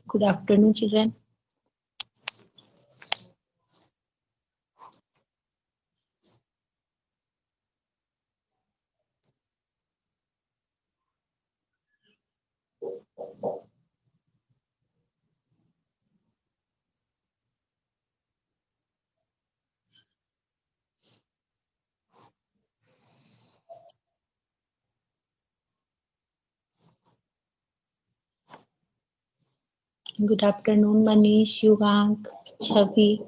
Good afternoon, children. Good afternoon, Manish, Yugank, Chabi.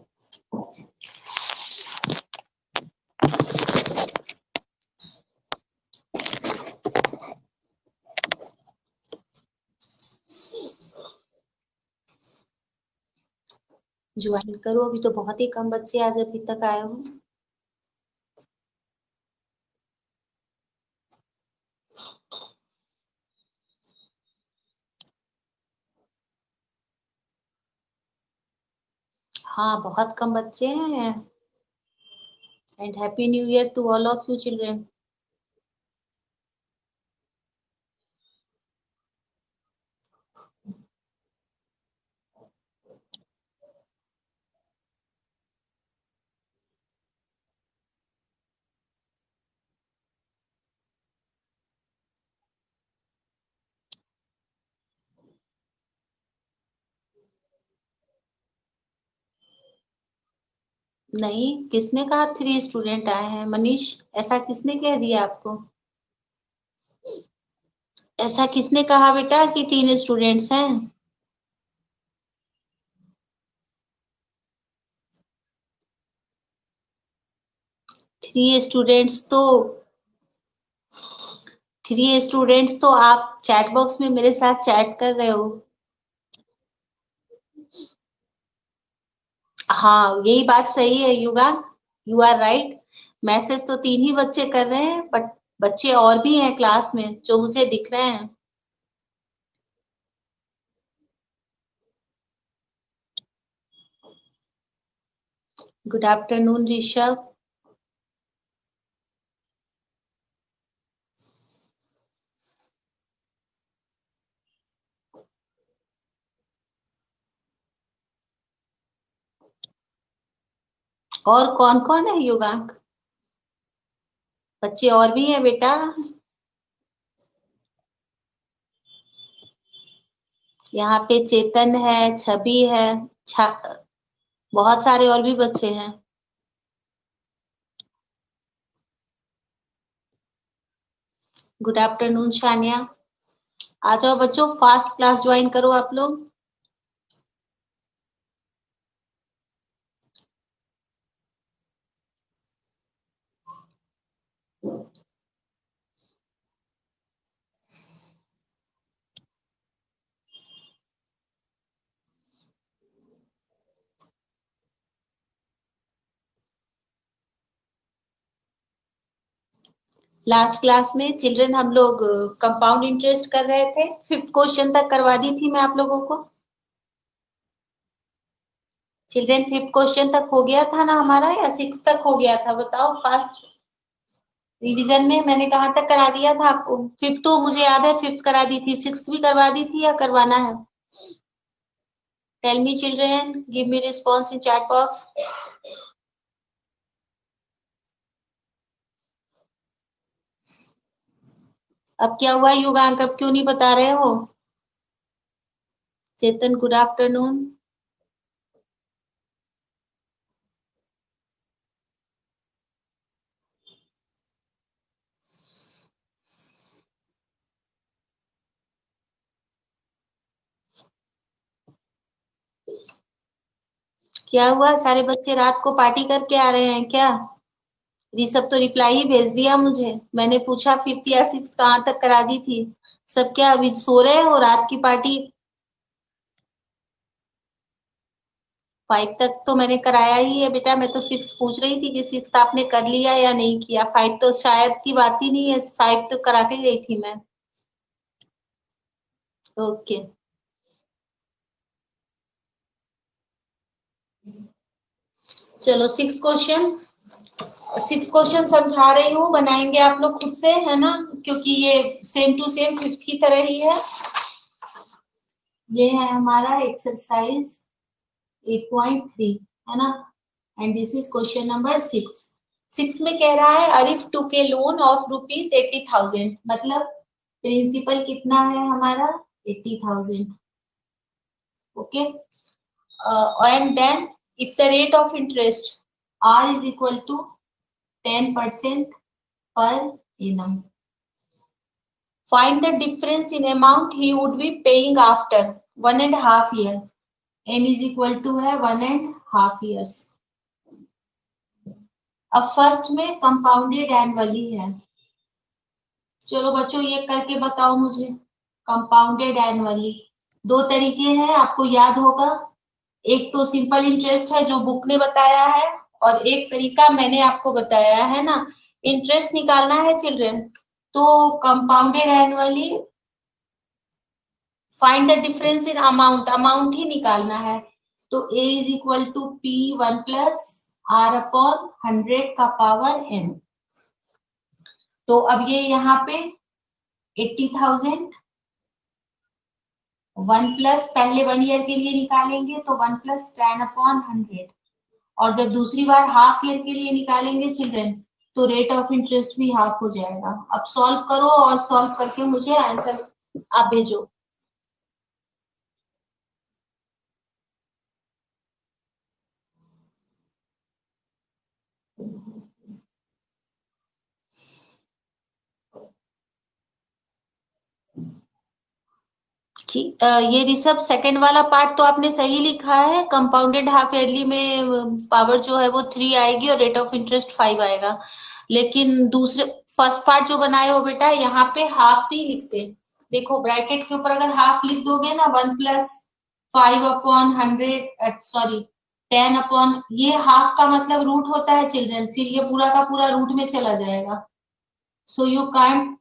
Join करो, अभी तो बहुत ही कम बच्चे आज अभी तक आए हो। हाँ, बहुत कम बच्चे हैं। And happy new year to all of you children. नहीं, किसने कहा 3 स्टूडेंट आए हैं? मनीष, ऐसा किसने कह दिया आपको? ऐसा किसने कहा बेटा कि 3 स्टूडेंट्स हैं? 3 स्टूडेंट्स तो आप चैट बॉक्स में मेरे साथ चैट कर रहे हो। हाँ, यही बात सही है Yugank, you are right. Message तो 3 ही बच्चे कर रहे हैं, बट बच्चे और भी हैं क्लास में जो मुझे दिख रहे हैं। Good afternoon Rishabh. और कौन कौन है युगांक? बच्चे और भी हैं बेटा। यहाँ पे चेतन है, छवि है, बहुत सारे और भी बच्चे हैं। Good afternoon Shania. आ जाओ बच्चों, फास्ट क्लास ज्वाइन करो आप लोग। लास्ट क्लास में चिल्ड्रन हम लोग कंपाउंड इंटरेस्ट कर रहे थे। 5th क्वेश्चन तक करवा दी थी मैं आप लोगों को। चिल्ड्रन 5th क्वेश्चन तक हो गया था ना हमारा, या 6 तक हो गया था? बताओ फास्ट। रिवीजन में मैंने कहाँ तक करा दिया था आपको? 5th तो मुझे याद है, 5th करा दी थी। 6th भी करवा दी थी या करवाना है? Tell me children, give me response in chat box. अब क्या हुआ युगांक, अब क्यों नहीं बता रहे हो? चेतन गुड आफ्टरनून। क्या हुआ, सारे बच्चे रात को पार्टी करके आ रहे हैं क्या? ऋषभ तो रिप्लाई ही भेज दिया मुझे। मैंने पूछा 5th या 6th कहाँ तक करा दी थी। सब क्या अभी सो रहे हो? रात की पार्टी 5 तक तो मैंने कराया ही है बेटा। मैं तो 6 पूछ रही थी कि 6 आपने कर लिया या नहीं किया। 5 तो शायद की बात ही नहीं है, 5 तो करा के गई थी मैं। ओके, चलो 6 क्वेश्चन समझा रही हूँ, बनाएंगे आप लोग खुद से, है ना? क्योंकि ये सेम टू सेम 5th की तरह ही है। ये है हमारा एक्सरसाइज 8.3, है ना। And this is question number 6। 6 में कह रहा है Arif took loan of ₹80,000, मतलब प्रिंसिपल कितना है हमारा 80,000। Okay, and then if the rate of interest R is equal to 10% per annum, find the difference in amount he would be paying after 1.5 year। n is equal to है 1.5 years। अब first में compounded annually है। चलो बच्चों ये करके बताओ मुझे, कंपाउंडेड एनुअली दो तरीके हैं, आपको याद होगा। एक तो सिंपल इंटरेस्ट है जो बुक ने बताया है, और एक तरीका मैंने आपको बताया है ना, इंटरेस्ट निकालना है चिल्ड्रन। तो compounded annually find the difference in amount, amount ही निकालना है। तो a is equal to P1 plus R upon 100 का पावर n। तो अब ये यहाँ पे 80,000 1 प्लस पहले 1 ईयर के लिए निकालेंगे तो 1 प्लस 10 अपॉन 100, और जब दूसरी बार हाफ ईयर के लिए निकालेंगे चिल्ड्रन तो रेट ऑफ इंटरेस्ट भी हाफ हो जाएगा। अब सॉल्व करो और सॉल्व करके मुझे आंसर आप भेजो। ठीक, ये ऋषभ सेकंड वाला पार्ट तो आपने सही लिखा है। कंपाउंडेड हाफ ईयरली में पावर जो है वो 3 आएगी और रेट ऑफ इंटरेस्ट 5 आएगा। लेकिन दूसरे फर्स्ट पार्ट जो बनाए हो बेटा, यहाँ पे हाफ नहीं लिखते। देखो ब्रैकेट के ऊपर अगर हाफ लिख दोगे ना 1 प्लस 5 अपॉन 100, सॉरी 10 अपॉन, ये हाफ का मतलब रूट होता है चिल्ड्रन, फिर ये पूरा का पूरा रूट में चला जाएगा। So you can't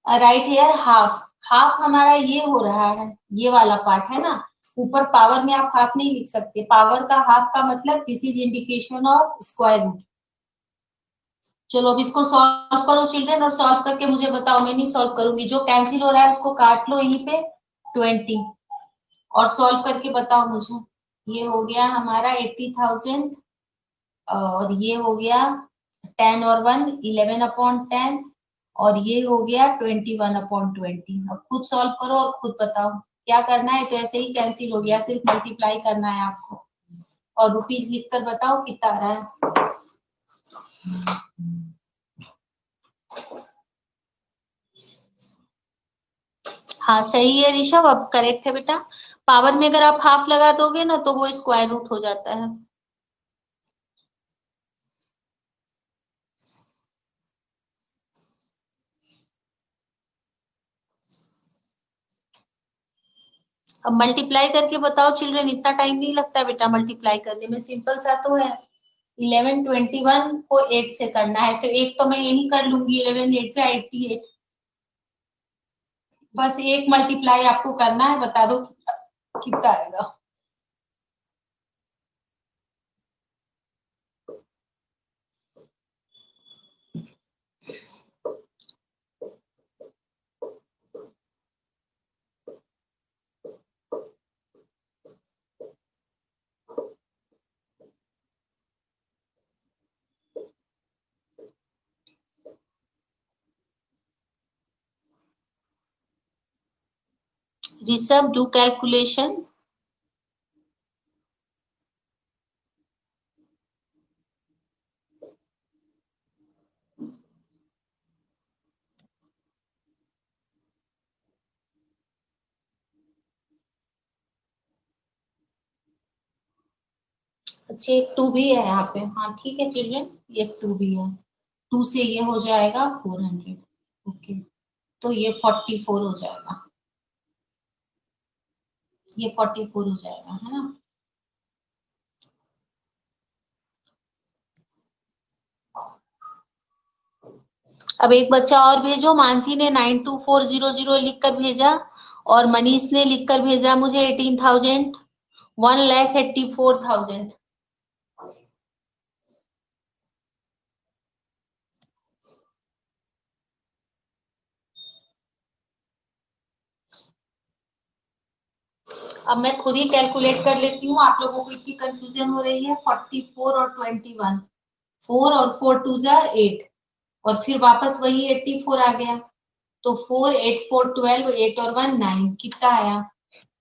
write here half. Half हमारा ये हो रहा है, ये वाला पार्ट है ना, ऊपर पावर में आप हाफ नहीं लिख सकते। पावर का हाफ का मतलब this is indication of square root. चलो अब इसको सॉल्व करो चिल्ड्रन, और सॉल्व करके मुझे बताओ। मैं नहीं सॉल्व करूंगी, जो कैंसिल हो रहा है उसको काट लो यहीं पे 20, और सॉल्व करके बताओ मुझे। ये हो गया हमारा 80,000, और ये हो गया 10 और 1 11 अपॉन 10, और ये हो गया 21 अपॉन 20। अब खुद सॉल्व करो और खुद बताओ क्या करना है। तो ऐसे ही कैंसिल हो गया, सिर्फ मल्टीप्लाई करना है आपको, और रुपीज लिखकर बताओ कितना आ रहा है। हाँ सही है ऋषभ, अब करेक्ट है बेटा। पावर में अगर आप हाफ लगा दोगे ना तो वो स्क्वायर रूट हो जाता है। अब मल्टीप्लाई करके बताओ चिल्ड्रन, इतना टाइम नहीं लगता बेटा मल्टीप्लाई करने में, सिंपल सा तो है। 1121 को 8 से करना है, तो एक तो मैं यही कर लूंगी, 11 8 से 88। बस एक मल्टीप्लाई आपको करना है, बता दो कितना आएगा। Rishabh do calculation. अच्छा एक 2 भी है यहाँ पे, हाँ ठीक है चिल्ड्रन, एक 2 भी है। 2 से ये हो जाएगा 400। ओके, तो ये 44 हो जाएगा, ये 44 हो जाएगा, है ना। अब एक बच्चा और भेजो, मानसी ने 92400 लिखकर भेजा, और मनीष ने लिखकर भेजा मुझे 18,000, 1,84,000। अब मैं खुद ही कैलकुलेट कर लेती हूँ, आप लोगों को इतनी कंफ्यूजन हो रही है। 44 और 21, 4 और 4 टू जा 8, और फिर वापस वही 84 आ गया। तो 4 8 4 12, 8 और 1 9, कितना आया?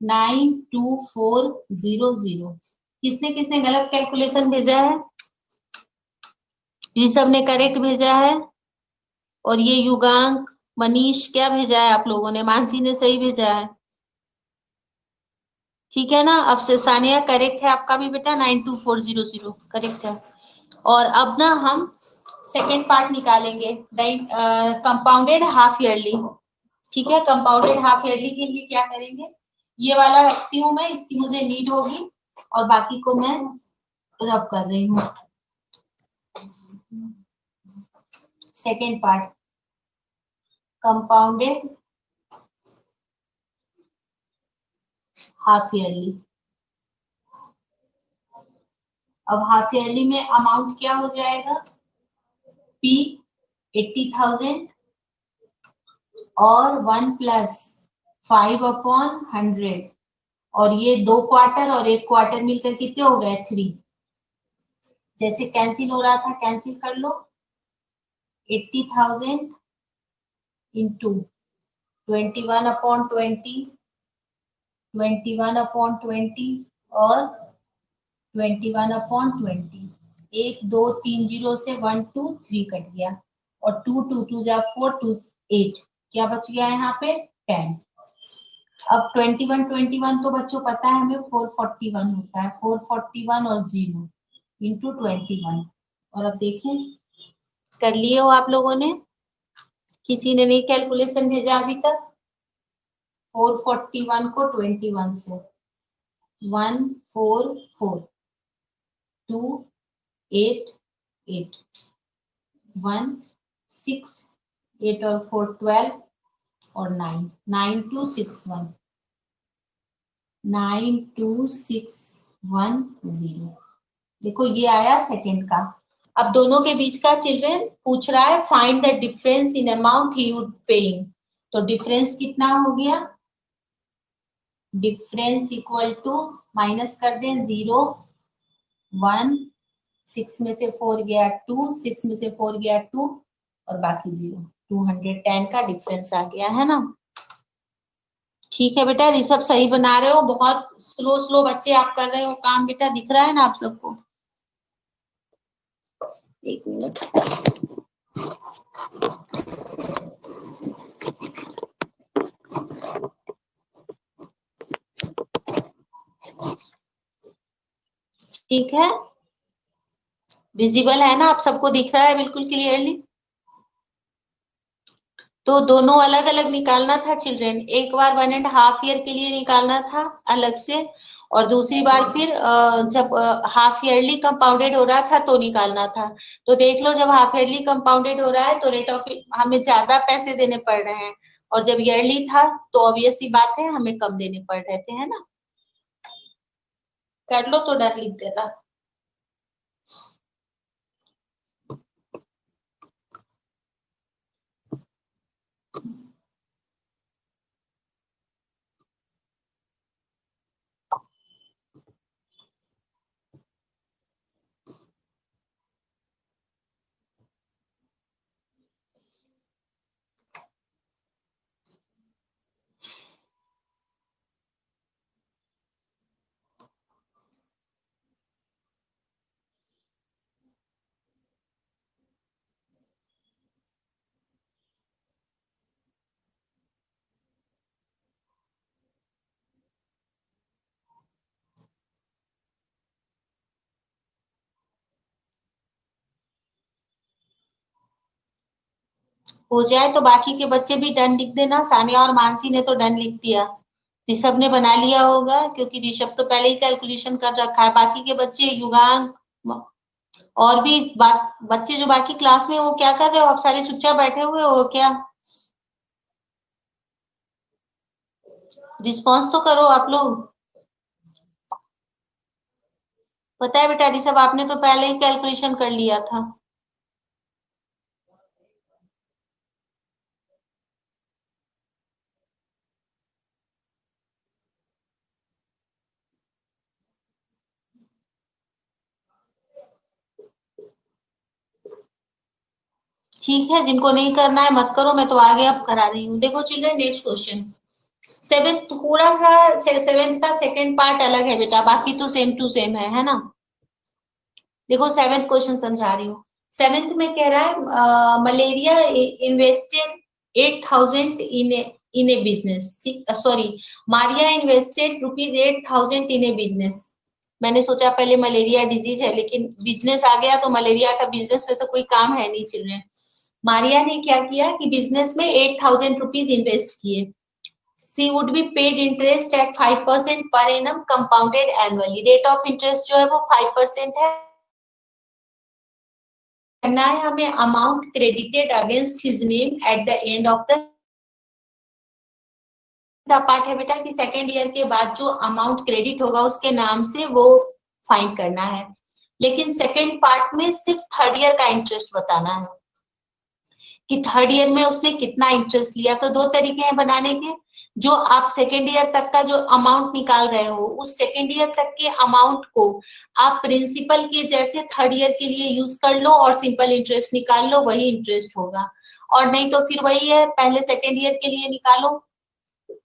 92400। किसने किसने गलत कैलकुलेशन भेजा है? ऋषभ ने करेक्ट भेजा है, और ये युगांक, मनीष क्या भेजा है आप लोगों ने? मानसी ने सही भेजा है, ठीक है ना। अब से सानिया करेक्ट है आपका भी बेटा, 92400 करेक्ट है। और अब ना हम सेकेंड पार्ट निकालेंगे, कंपाउंडेड हाफ ईयरली। ठीक है, कंपाउंडेड हाफ ईयरली के लिए क्या करेंगे, ये वाला रखती हूँ मैं, इसकी मुझे नीड होगी, और बाकी को मैं रब कर रही हूँ। Second part, compounded half yearly. अब हाफ ईयरली में अमाउंट क्या हो जाएगा? P 80,000 और 1 प्लस 5/100, और ये 2 क्वार्टर और 1 क्वार्टर मिलकर कितने हो गए? 3। जैसे कैंसिल हो रहा था कैंसिल कर लो। 80,000 इंटू 21/20, 21/20 और 21/20। 1 2 3 जीरो से 1 2 3 कट गया, और 2 2 2 जा 4 2 8, क्या बच गया यहाँ पे? 10। अब 21 तो बच्चों पता है हमें 441 होता है, 441 और 0 इंटू 21। और अब देखें, कर लिए हो आप लोगों ने? किसी ने नहीं कैलकुलेशन भेजा अभी तक? 441 को 21 से 144 2 8 8 1 6 8 और 4 12 और 9 9261 92610। देखो ये आया सेकंड का। अब दोनों के बीच का चिल्ड्रन पूछ रहा है find the difference in amount he would paying. तो डिफरेंस कितना हो गया? डिफरेंस इक्वल टू, माइनस कर दें 0 1, 6 में से 4 गया 2, 6 में से 4 गया 2, और बाकी 0, 210 का डिफरेंस आ गया है ना। ठीक है बेटा, ऋषभ सही बना रहे हो, बहुत स्लो स्लो बच्चे आप कर रहे हो काम बेटा, दिख रहा है ना आप सबको? एक मिनट, ठीक है, विजिबल है ना आप सबको, दिख रहा है बिल्कुल क्लियरली? तो दोनों अलग अलग निकालना था चिल्ड्रन, एक बार 1.5 ईयर के लिए निकालना था अलग से, और दूसरी बार फिर जब हाफ ईयरली कंपाउंडेड हो रहा था तो निकालना था। तो देख लो, जब हाफ ईयरली कंपाउंडेड हो रहा है तो रेट ऑफ हमें ज्यादा पैसे देने पड़ रहे हैं, और जब ईयरली था तो ऑब्वियस सी बात है हमें कम देने पड़ रहे थे, है ना। कर लो तो डर लिख देना। हो जाए तो बाकी के बच्चे भी डन लिख देना। सानिया और मानसी ने तो डन लिख दिया, ऋषभ ने बना लिया होगा क्योंकि ऋषभ तो पहले ही कैलकुलेशन कर रखा है। बाकी के बच्चे युगांक और भी बच्चे जो बाकी क्लास में, वो क्या कर रहे हो आप? सारे चुपचाप बैठे हुए हो क्या? रिस्पॉन्स तो करो आप लोग। पता है बेटा ऋषभ, आपने तो पहले ही कैलकुलेशन कर लिया था। ठीक है, जिनको नहीं करना है मत करो, मैं तो आगे अब करा रही हूँ। देखो चिल्ड्रन, नेक्स्ट क्वेश्चन। सेवेंथ थोड़ा सा, सेवेंथ का सेकंड पार्ट अलग है बेटा, बाकी तो सेम टू सेम है ना। देखो सेवेंथ क्वेश्चन समझा रही हूँ। सेवेंथ में कह रहा है मलेरिया इन्वेस्टेड 8,000 इन ए बिजनेस, सॉरी, मारिया इन्वेस्टेड ₹8,000 इन ए बिजनेस। मैंने सोचा पहले मलेरिया डिजीज है, लेकिन बिजनेस आ गया तो मलेरिया का बिजनेस में तो कोई काम है नहीं चिल्ड्रन। मारिया ने क्या किया कि बिजनेस में 8,000 रुपीज इन्वेस्ट किए। She would be paid interest at 5% per annum compounded annually. Rate of interest जो है वो 5% है। करना है हमें amount credited against his name at the end of the part है बेटा कि सेकेंड ईयर के बाद जो अमाउंट क्रेडिट होगा उसके नाम से वो फाइंड करना है। लेकिन सेकेंड पार्ट में सिर्फ थर्ड ईयर का इंटरेस्ट बताना है कि थर्ड ईयर में उसने कितना इंटरेस्ट लिया। तो दो तरीके हैं बनाने के। जो आप सेकेंड ईयर तक का जो अमाउंट निकाल रहे हो, उस सेकेंड ईयर तक के अमाउंट को आप प्रिंसिपल के जैसे थर्ड ईयर के लिए यूज कर लो और सिंपल इंटरेस्ट निकाल लो, वही इंटरेस्ट होगा। और नहीं तो फिर वही है, पहले सेकेंड ईयर के लिए निकालो,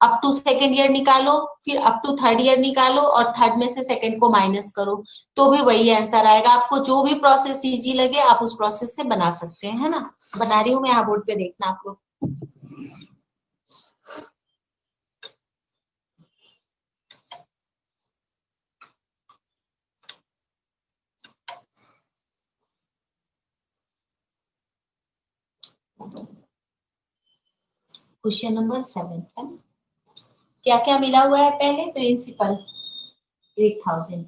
अप टू सेकेंड ईयर निकालो, फिर अप टू थर्ड ईयर निकालो और थर्ड में से सेकेंड को माइनस करो, तो भी वही आंसर आएगा। आपको जो भी प्रोसेस इजी लगे आप उस प्रोसेस से बना सकते हैं, है ना। बना रही हूँ मैं, यहाँ बोर्ड पे देखना आप लोग। क्वेश्चन नंबर 7 है। क्या क्या मिला हुआ है? पहले प्रिंसिपल 8,000,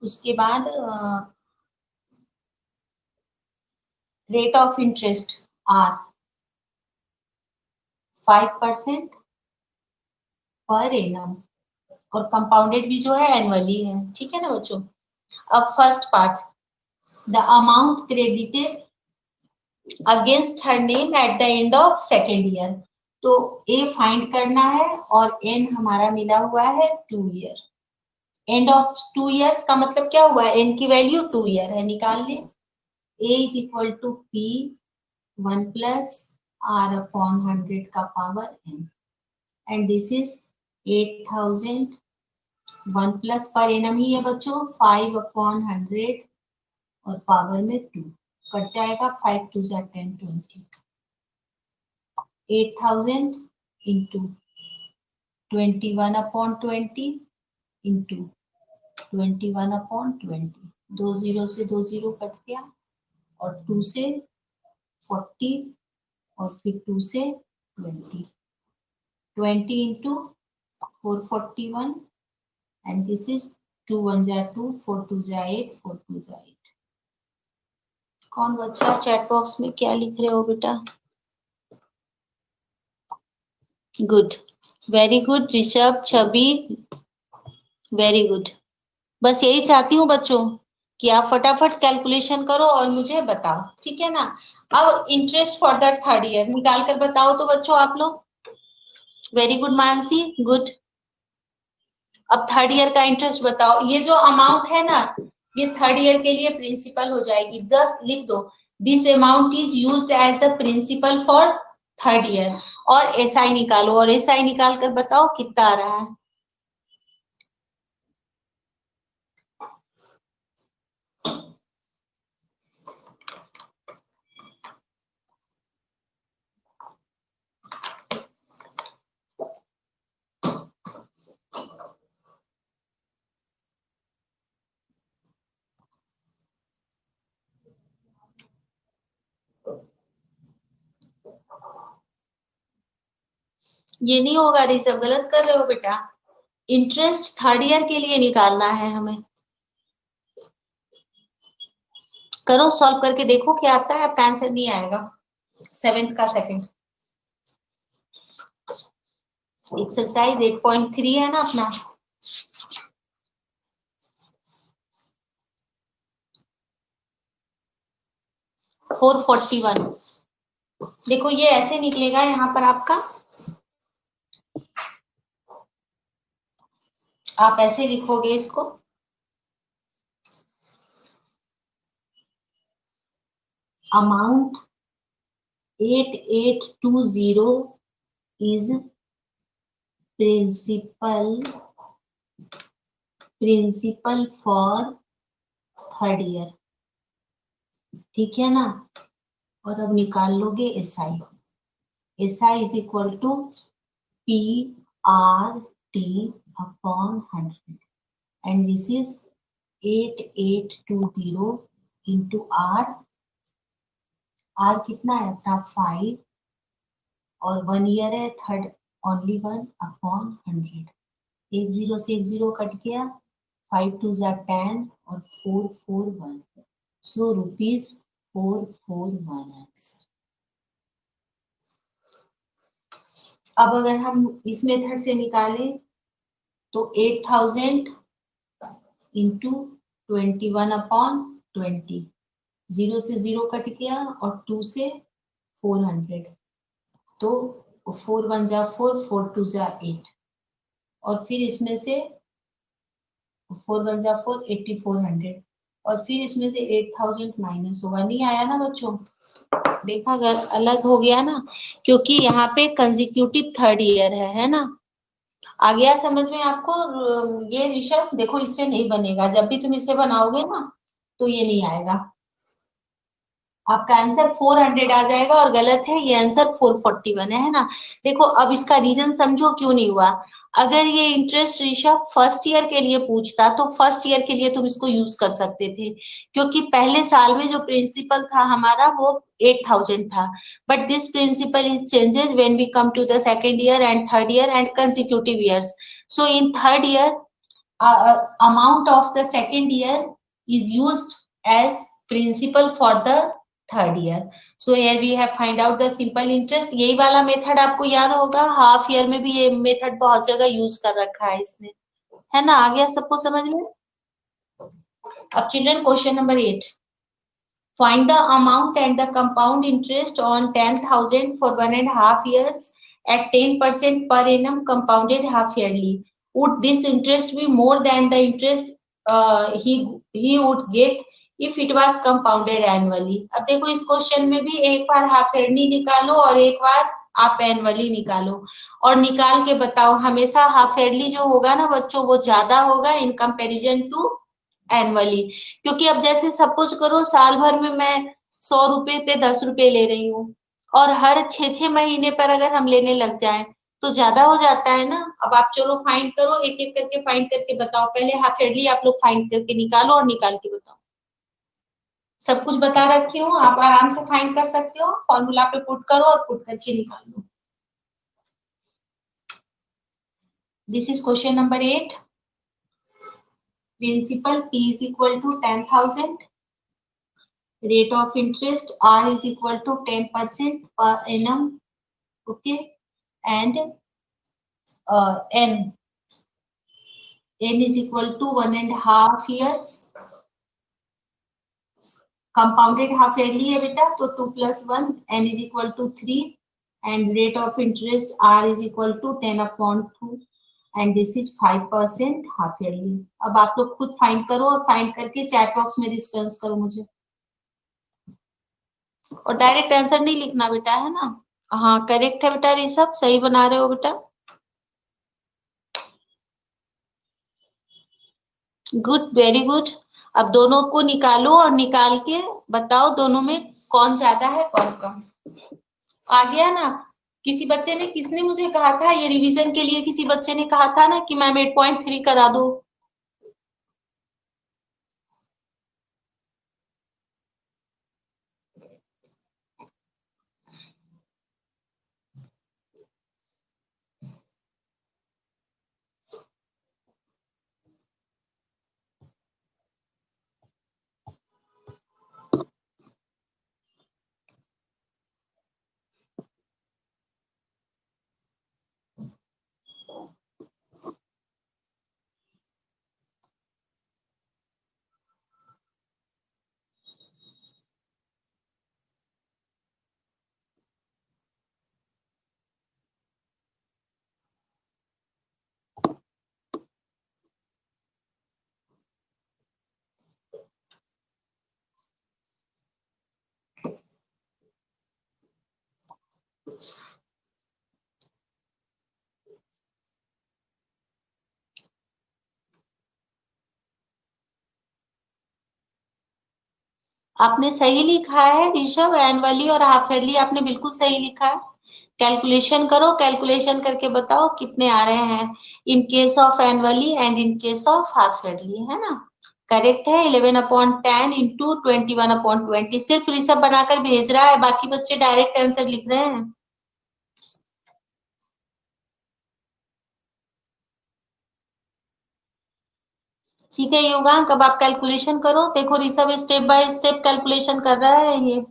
उसके बाद rate of interest R 5% per annum, और कंपाउंडेड भी जो है एनुअली है। ठीक है ना बच्चों। अब first part, the amount credited against her name at the end of second year. तो ए फाइंड करना है और एन हमारा मिला हुआ है 2 ईयर। एंड ऑफ 2 ईयर्स का मतलब क्या हुआ? एन की वैल्यू 2 ईयर है, निकाल ले। A is equal to P 1 plus R upon 100 का power N, and this is 8,000। 1 plus per annum ही है बच्चों, 5 अपॉन 100 और पावर में 2 कट जाएगा, 5 2 जा 10 20। 8,000 into 21 upon 20 into 21 upon 20, 2 zero से 2 जीरो कट गया, और 2 से 40 और फिर 2 से 20, 20 इंटू 441, एंड दिस इज 2 1 जा 2, 4 2 जा 8, 4 2 जा 8। कौन बच्चा चैट बॉक्स में क्या लिख रहे हो बेटा? गुड, वेरी गुड ऋषभ, छवि, वेरी गुड। बस यही चाहती हूँ बच्चों कि आप फटाफट कैलकुलेशन करो और मुझे बताओ, ठीक है ना। अब interest for the third year निकाल कर बताओ तो बच्चों आप लोग। Very good Mansi, good. अब थर्ड ईयर का इंटरेस्ट बताओ। ये जो अमाउंट है ना, ये थर्ड ईयर के लिए प्रिंसिपल हो जाएगी। 10 लिख दो, this amount is used as the principal for third year. और एसआई निकालो, और एसआई निकाल कर बताओ कितना आ रहा है। ये नहीं होगा ऋषभ, गलत कर रहे हो बेटा। इंटरेस्ट थर्ड ईयर के लिए निकालना है हमें। करो, सॉल्व करके देखो क्या आता है, आपका आंसर नहीं आएगा। सेवेंथ का सेकंड एक्सरसाइज 8.3 है ना अपना। फोर 41। देखो ये ऐसे निकलेगा यहाँ पर आपका, आप ऐसे लिखोगे इसको, amount 8820 is principal for third year, ठीक है ना। और अब निकाल लोगे SI, SI is equal to PRT upon 100 and this is 8820 into R कितना है अपना 5 और 1 ईयर है थर्ड ओनली 1 अपॉन 100, एक जीरो से एक जीरो कट गया, 5 2 जा 10 और 441, सो रुपीज 441। अब अगर हम इस मेथड से निकालें तो 8000 इंटू 21 अपॉन 20, जीरो से जीरो कट गया और 2 से 400, तो 4 1 जा 4 4 2 जा 8, और फिर इसमें से 4 1 जा 4 8400, और फिर इसमें से 8000 माइनस होगा, नहीं आया ना बच्चों, देखा अगर अलग हो गया ना, क्योंकि यहाँ पे कंजिक्यूटिव थर्ड ईयर है ना। आ गया समझ में आपको? ये ऋषभ देखो इससे नहीं बनेगा, जब भी तुम इससे बनाओगे ना तो ये नहीं आएगा, आपका आंसर 400 आ जाएगा और गलत है, ये आंसर 441 है ना। देखो अब इसका रीजन समझो क्यों नहीं हुआ। अगर ये इंटरेस्ट ऋषभ फर्स्ट ईयर के लिए पूछता तो फर्स्ट ईयर के लिए तुम इसको यूज कर सकते थे, क्योंकि पहले साल में जो प्रिंसिपल था हमारा वो 8000 था, but this principal is changes when we come to the second year and third year and consecutive years. So in third year amount of the second year is used as principal for the third year. So here we have find out the simple interest, यही वाला method आपको याद होगा, half year में भी ये method बहुत जगह यूज कर रखा है इसने, है ना। आ गया सबको समझ में? अब children question number 8, find the amount and the compound interest on 10,000 for 1.5 years at 10% per annum compounded half yearly. Would this interest be more than the interest he would get if it was compounded annually? अब देखो इस question में भी एक बार half yearly निकालो और एक बार आप एनुअली निकालो, और निकाल के बताओ। हमेशा हाफ ईयरली जो होगा ना बच्चों वो ज्यादा होगा इन कंपैरिजन टू एनुअली, क्योंकि अब जैसे सपोज करो साल भर में मैं 100 रुपए पे 10 रुपए ले रही हूँ, और हर 6 6 महीने पर अगर हम लेने लग जाएं तो ज्यादा हो जाता है ना। अब आप चलो फाइंड करो, एक एक करके फाइंड करके बताओ, पहले हाफ ईयरली आप लोग फाइंड करके निकालो और निकाल के बताओ। सब कुछ बता रखी हूँ, आप आराम से फाइंड कर सकते हो, फॉर्मूला पे पुट करो और पुट करके निकाल लो। This is question number 8, principal P is equal to 10,000, rate of interest R is equal to 10% per annum, okay, and N is equal to 1.5 years, compounded half yearly है बेटा, तो 2 + 1, N is equal to 3, and rate of interest R is equal to 10/2, and this is 5% half yearly। अब आप लोग खुद find करो और find करके चैट बॉक्स में रिस्पॉन्स करो मुझे, और डायरेक्ट आंसर नहीं लिखना बेटा, है ना। हाँ करेक्ट है बेटा, ये सब सही बना रहे हो बेटा, गुड वेरी गुड। अब दोनों को निकालो और निकाल के बताओ दोनों में कौन ज्यादा है कौन कम। आ गया ना। किसी बच्चे ने, किसने मुझे कहा था ये रिवीजन के लिए, किसी बच्चे ने कहा था ना कि मैम 8.3 करा दो। आपने सही लिखा है ऋषभ, एनुअली और हाफ ईयरली आपने बिल्कुल सही लिखा है। कैलकुलेशन करो, कैलकुलेशन करके बताओ कितने आ रहे हैं इन case of annually and in case of half yearly, है ना। करेक्ट है 11/10 इंटू 21/20। सिर्फ ऋषभ बनाकर भेज रहा है, बाकी बच्चे डायरेक्ट आंसर लिख रहे हैं। ठीक है योगांक, अब आप कैलकुलेशन करो। देखो Rishabh step by step calculation कर रहा है ये।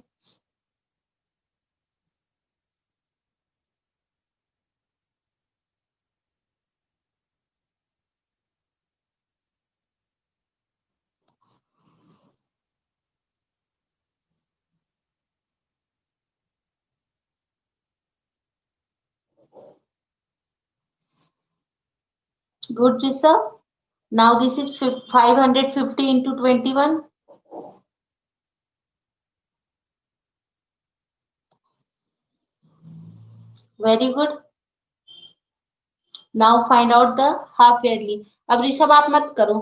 Good Rishabh. Now this is 550 into 21। Very good. Now find out the half yearly. अब ऋषभ आप मत करो,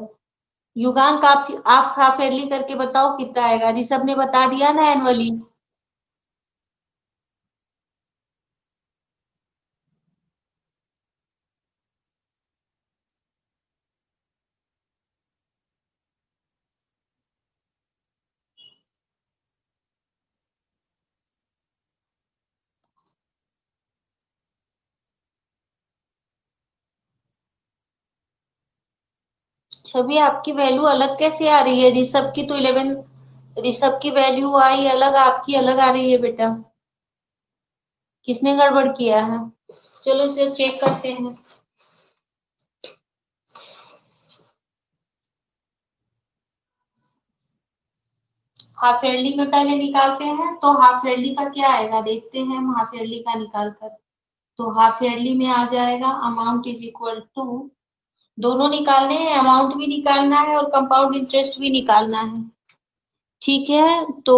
युगांक आप हाफ ईयरली करके बताओ कितना आएगा। ऋषभ ने बता दिया ना एनुअली। छवि आपकी वैल्यू अलग कैसे आ रही है? ऋषभ की तो 11, ऋषभ की वैल्यू आई अलग, आपकी अलग आ रही है बेटा। किसने गड़बड़ किया है? चलो इसे चेक करते हैं। हाफ ईयरली में पहले निकालते हैं, तो हाफ ईयरली का क्या आएगा देखते हैं हम हाफ ईयरली का निकाल कर। तो हाफ ईयरली में आ जाएगा अमाउंट इज इक्वल टू, दोनों निकालने हैं, अमाउंट भी निकालना है और कंपाउंड इंटरेस्ट भी निकालना है। ठीक है तो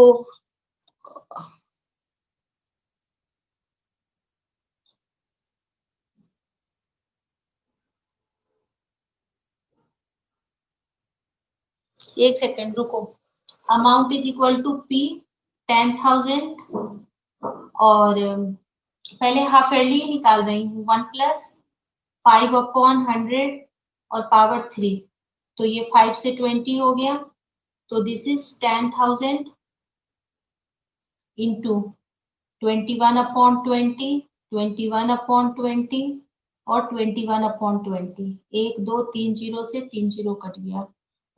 एक सेकेंड रुको। Amount is equal to P 10,000 और पहले हाफ ईयरली निकाल रही हूँ। 1+5/100 और पावर 3, तो ये 5 से 20 हो गया। तो दिस इज 10,000 इंटू 21/20, 21/20 और 21/20। 1 2 3 0 से 3 0 कट गया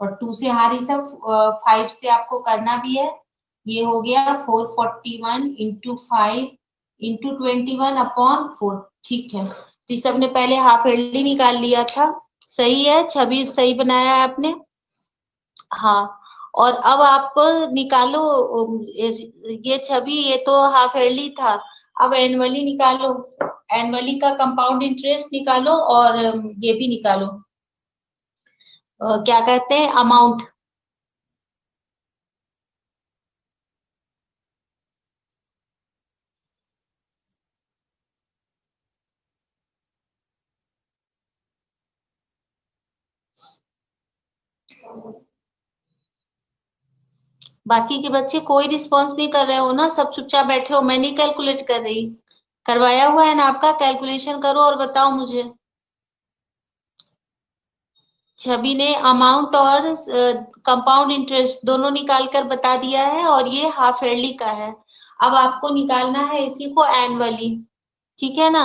और 2 से हारी सब, 5 से आपको करना भी है। ये हो गया 441 इंटू 5 इंटू 21/4। ठीक है, तो सबने पहले हाफ ईयरली निकाल लिया था। सही है, छवि सही बनाया है आपने। हाँ, और अब आप निकालो ये छवि, ये तो हाफ ईयरली था, अब एनुअली निकालो। एनुअली का कंपाउंड इंटरेस्ट निकालो और ये भी निकालो, क्या कहते हैं, अमाउंट। बाकी के बच्चे कोई रिस्पॉन्स नहीं कर रहे हो ना, सब चुपचाप बैठे हो। मैं नहीं कैलकुलेट कर रही, करवाया हुआ है ना आपका। कैलकुलेशन करो और बताओ मुझे। छवि ने अमाउंट और कंपाउंड इंटरेस्ट दोनों निकाल कर बता दिया है और ये हाफ ईयरली का है। अब आपको निकालना है इसी को एनुअली, ठीक है ना।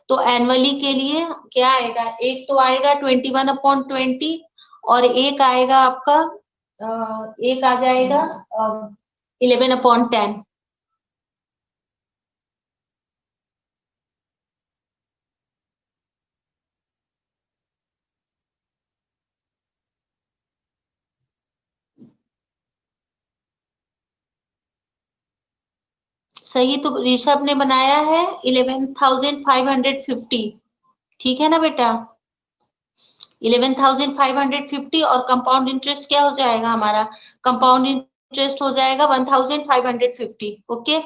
तो एनुअली के लिए क्या आएगा, एक तो आएगा 21/20 और एक आएगा आपका एक आ जाएगा 11/10। सही तो ऋषभ ने बनाया है 11,550। ठीक है ना बेटा, 11,550 और कंपाउंड इंटरेस्ट क्या हो जाएगा हमारा, कंपाउंड इंटरेस्ट हो जाएगा 1,550। ओके,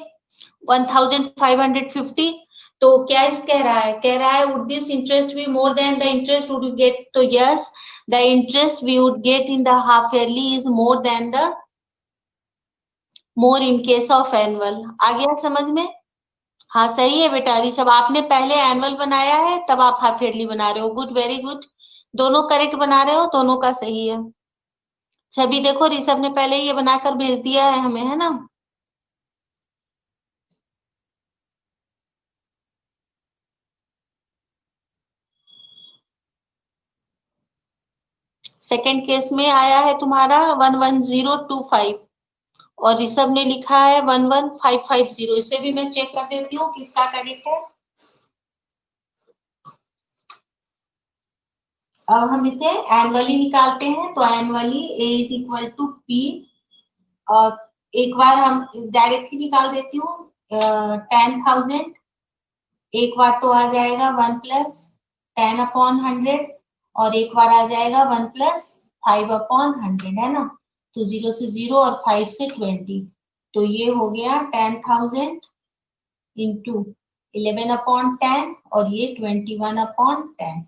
1550। तो क्या इस कह रहा है would this interest be more than the interest would get, तो yes the interest we would get in the half yearly is more than the more in case of annual. आ गया समझ में? हाँ सही है बेटा ऋषभ, आपने पहले एनुअल बनाया है तब आप हाफ ईयरली बना रहे हो। गुड, वेरी गुड, दोनों करेक्ट बना रहे हो, दोनों का सही है। छवि देखो ऋषभ ने पहले ये बनाकर भेज दिया है हमें, है ना। सेकंड केस में आया है तुम्हारा 11025 और ऋषभ ने लिखा है 11550। इसे भी मैं चेक कर देती हूँ किसका करेक्ट है। अब हम इसे एनुअली निकालते हैं, तो annually A is equal to P, एक बार हम डायरेक्ट ही निकाल देती हूँ 10,000, एक बार तो आ जाएगा 1+10/100 और एक बार आ जाएगा 1+5/100, है ना। तो 0 से 0 और 5 से 20, तो ये हो गया 10,000 इंटू 11/10 और ये 21/10,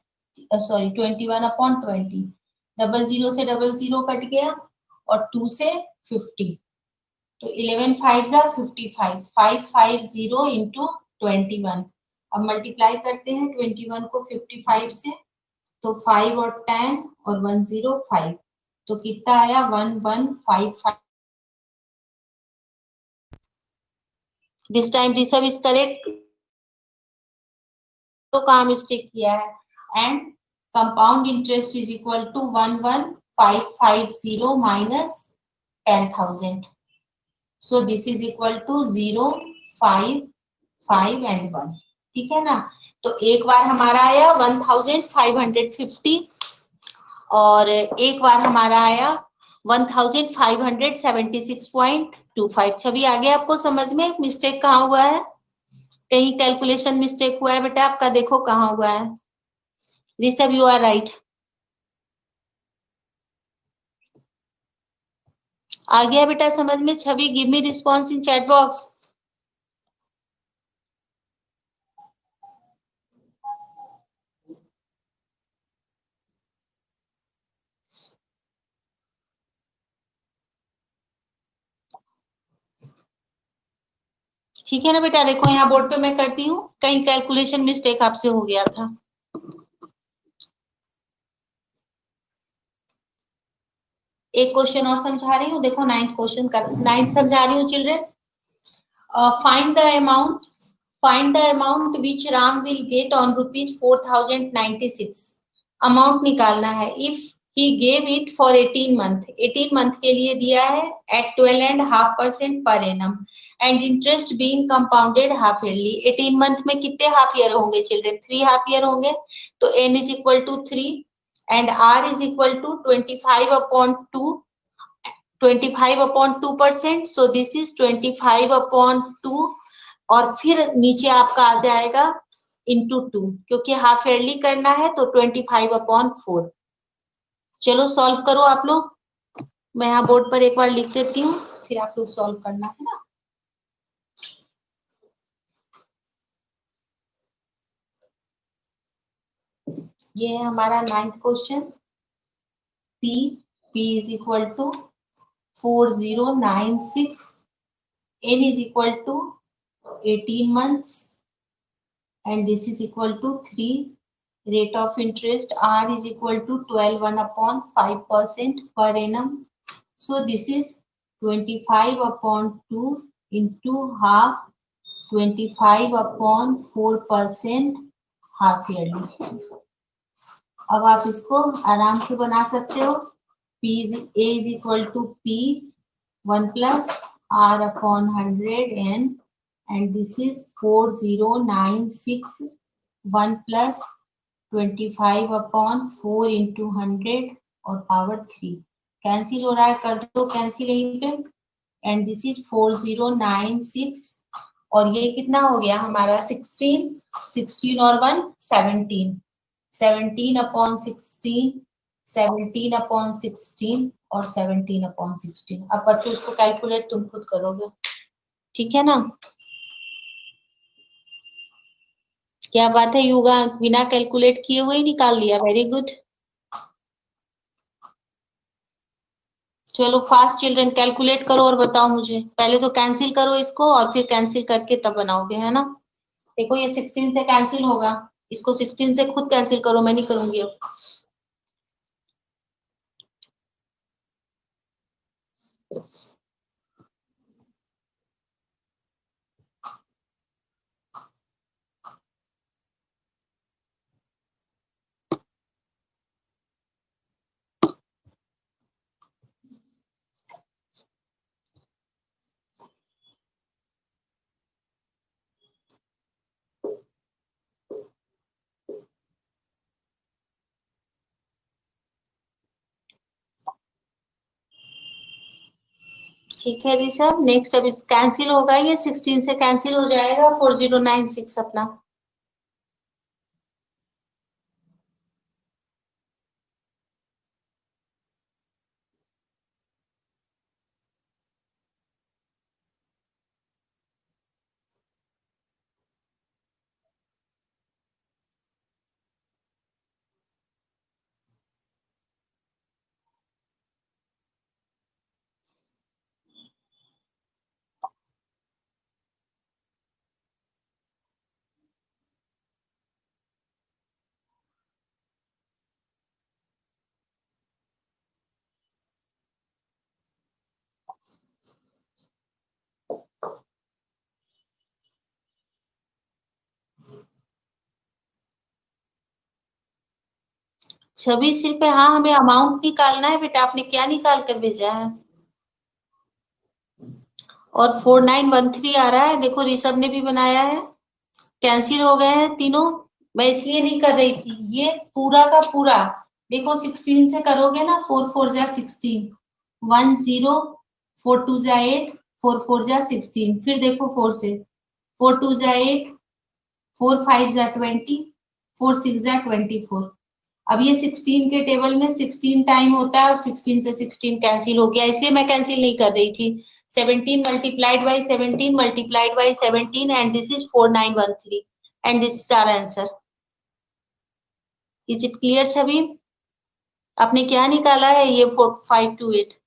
सॉरी 21/20। 00 से 00 कट गया और 2 से 50, तो 11 5 जा 55, 550 इंटू 21। अब मल्टीप्लाई करते हैं 21 को 55 से, तो 5 और 10 और 105, तो कितना आया 1155। This time Rishabh is correct, तो कहाँ मिस्टेक किया है। And compound interest is equal to 11550 minus 10,000, so this is equal to 0, 5, 5 and 1, ठीक है ना। तो एक बार हमारा आया 1550 और एक बार हमारा आया 1576.25। छवि आ गया आपको समझ में मिस्टेक कहाँ हुआ है? कहीं कैलकुलेशन मिस्टेक हुआ है बेटा आपका, देखो कहाँ हुआ है। Rishabh you are right. आ गया बेटा समझ में? Chhavi give me response in chat box. ठीक है ना बेटा, देखो यहाँ बोर्ड पे मैं करती हूँ, कहीं कैलकुलेशन मिस्टेक आपसे हो गया था। एक क्वेश्चन और समझा रही हूँ, देखो 9th क्वेश्चन का 9th समझा रही हूँ children. Find the amount which Ram will get on ₹4096। Amount निकालना है if he gave it for 18 month, 18 month के लिए दिया है at 12.5% per annum and interest being compounded half yearly. 18 मंथ में कितने हाफ ईयर होंगे चिल्ड्रेन? 3 हाफ ईयर होंगे, तो n is equal to 3 and r is equal to 25/2%, so this is 25/2 और फिर नीचे आपका आ जाएगा इंटू 2, क्योंकि हाफ ईयरली करना है तो 25/4। चलो सॉल्व करो आप लोग, मैं यहाँ बोर्ड पर एक बार लिख देती हूँ, फिर आप लोग सॉल्व करना है ना। ये है हमारा 9th question. P is equal to 4096, N is equal to 18 months and this is equal to 3, rate of interest R is equal to 12/5% per annum, so this is 25/2 into half 25/4% half yearly. अब आप इसको आराम से बना सकते हो। A is equal to P 1 plus R/100 and this is 4096 1 plus 25/4 into 100 और power 3 cancel हो रहा है, कर दो कैंसिल यहीं पे एंड दिस इज 4096 और ये कितना हो गया हमारा 16 और 1 17, 17/16, 17/16 और 17/16। अब बच्चों इसको कैलकुलेट तुम खुद करोगे, ठीक है ना। क्या बात है युगा, बिना कैलकुलेट किए हुए ही निकाल लिया, वेरी गुड। चलो फास्ट चिल्ड्रन, कैलकुलेट करो और बताओ मुझे। पहले तो कैंसिल करो इसको और फिर कैंसिल करके तब बनाओगे, है ना। देखो ये 16 से कैंसिल होगा, इसको 16 से खुद कैंसिल करो, मैं नहीं करूंगी अब। ठीक है ऋषभ, नेक्स्ट अब इस कैंसिल होगा, ये 16 से कैंसिल हो जाएगा, 4096 अपना। छवि सिर्फ है, हाँ हमें अमाउंट निकालना है बेटा, आपने क्या निकाल कर भेजा है। और 4913 आ रहा है, देखो ऋषभ ने भी बनाया है। कैंसिल हो गए हैं तीनों, मैं इसलिए नहीं कर रही थी, ये पूरा का पूरा। देखो 16 से करोगे ना, 4 4 जा 16, 10, 4 2 जा 8, 4 4 जा 16, फिर देखो 4 से, 4 2 जा 8, 4 5 जा 20, 4 6 जा 24। अब ये 16 के टेबल में 16 टाइम होता है और 16 से 16 कैंसिल हो गया, इसलिए मैं कैंसिल नहीं कर रही थी। 17 multiplied by 17 multiplied by 17 and this is 4913 and this is our answer. Is it clear Chhavi? आपने क्या निकाला है, ये 4528।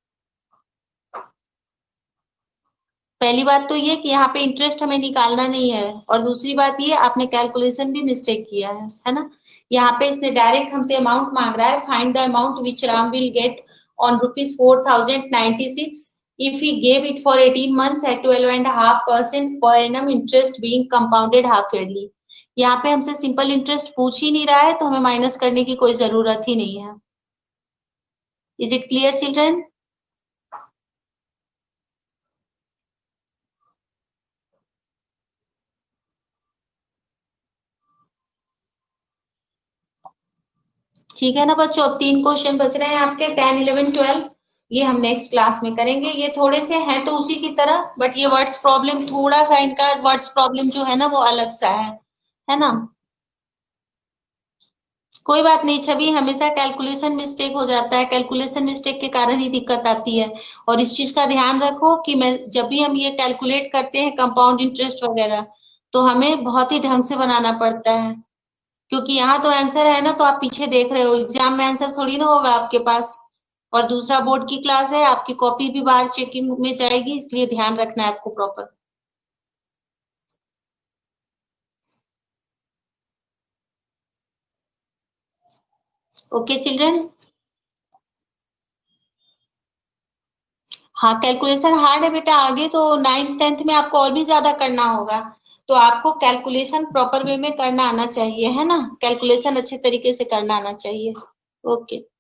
पहली बात तो ये कि यहाँ पे इंटरेस्ट हमें निकालना नहीं है, और दूसरी बात ये आपने कैलकुलेशन भी मिस्टेक किया है ना। यहाँ पे इसने डायरेक्ट हमसे अमाउंट मांग रहा है, find the amount which Ram will get on ₹4096 if he gave it for 18 months at 12.5% per annum interest being compounded half yearly। यहाँ पे हमसे सिंपल इंटरेस्ट पूछ ही नहीं रहा है, तो हमें माइनस करने की कोई जरूरत ही नहीं है। Is it clear children? ठीक है ना बच्चों, अब 3 क्वेश्चन बच रहे हैं आपके, 10 11 12। ये हम नेक्स्ट क्लास में करेंगे। ये थोड़े से हैं तो उसी की तरह, बट ये वर्ड्स प्रॉब्लम थोड़ा सा, इनका वर्ड्स प्रॉब्लम जो है ना वो अलग सा है ना। कोई बात नहीं छवि, हमेशा कैलकुलेशन मिस्टेक हो जाता है, कैलकुलेशन मिस्टेक के कारण ही दिक्कत आती है। और इस चीज का ध्यान रखो कि मैं जब भी हम ये कैलकुलेट करते हैं कंपाउंड इंटरेस्ट वगैरह, तो हमें बहुत ही ढंग से बनाना पड़ता है, क्योंकि यहाँ तो आंसर है ना, तो आप पीछे देख रहे हो, एग्जाम में आंसर थोड़ी ना होगा आपके पास। और दूसरा बोर्ड की क्लास है, आपकी कॉपी भी बाहर चेकिंग में जाएगी, इसलिए ध्यान रखना है आपको प्रॉपर। Okay children. हाँ कैलकुलेशन हार्ड है बेटा, आगे तो 9th 10th में आपको और भी ज्यादा करना होगा, तो आपको कैलकुलेशन प्रॉपर वे में करना आना चाहिए, है ना। कैलकुलेशन अच्छे तरीके से करना आना चाहिए। ओके।